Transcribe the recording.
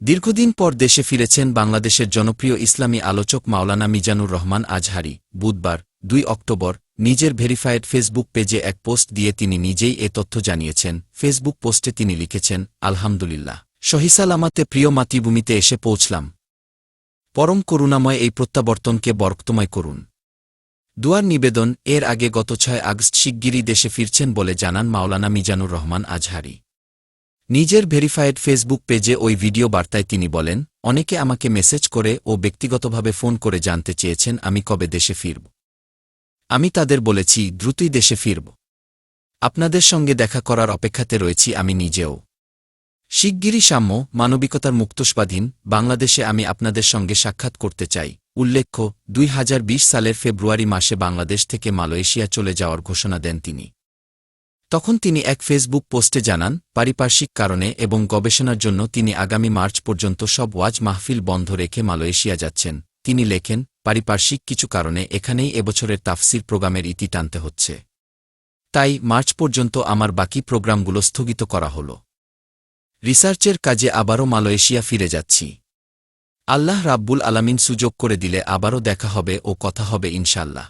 দীর্ঘদিন পর দেশে ফিরেছেন বাংলাদেশের জনপ্রিয় ইসলামী আলোচক মাওলানা মিজানুর রহমান আজহারী। বুধবার ২ অক্টোবর নিজের ভেরিফায়েড ফেসবুক পেজে এক পোস্ট দিয়ে তিনি নিজেই এ তথ্য জানিয়েছেন। ফেসবুক পোস্টে তিনি লিখেছেন, আলহামদুলিল্লাহ, সহিসালামতে প্রিয় মাতৃভূমিতে এসে পৌঁছলাম। পরম করুণাময় এই প্রত্যাবর্তনকে বরকতময় করুন। দুয়ার নিবেদন। এর আগে গত ৬ আগস্ট শিগগিরই দেশে ফিরছেন বলে জানান মাওলানা মিজানুর রহমান আজহারী। নিজের ভেরিফায়েড ফেসবুক পেজে ওই ভিডিও বার্তায় তিনি বলেন, অনেকে আমাকে মেসেজ করে ও ব্যক্তিগতভাবে ফোন করে জানতে চেয়েছেন আমি কবে দেশে ফিরব। আমি তাদের বলেছি দ্রুতই দেশে ফিরব। আপনাদের সঙ্গে দেখা করার অপেক্ষাতে রয়েছি আমি নিজেও। শিগগিরই সাম্য, মানবিকতার মুক্তস্বাধীন বাংলাদেশে আমি আপনাদের সঙ্গে সাক্ষাৎ করতে চাই। উল্লেখ্য, ২০২০ সালের ফেব্রুয়ারি মাসে বাংলাদেশ থেকে মালয়েশিয়া চলে যাওয়ার ঘোষণা দেন তিনি। তখন তিনি এক ফেসবুক পোস্টে জানান, পারিপার্শ্বিক কারণে এবং গবেষণার জন্য তিনি আগামী মার্চ পর্যন্ত সব ওয়াজ মাহফিল বন্ধ রেখে মালয়েশিয়া যাচ্ছেন। তিনি লেখেন, পারিপার্শ্বিক কিছু কারণে এখানেই এবছরের তাফসির প্রোগ্রামের ইতি টানতে হচ্ছে। তাই মার্চ পর্যন্ত আমার বাকি প্রোগ্রামগুলো স্থগিত করা হল। রিসার্চের কাজে আবারও মালয়েশিয়া ফিরে যাচ্ছি। আল্লাহ রাব্বুল আলামিন সুযোগ করে দিলে আবারও দেখা হবে ও কথা হবে ইনশাআল্লাহ।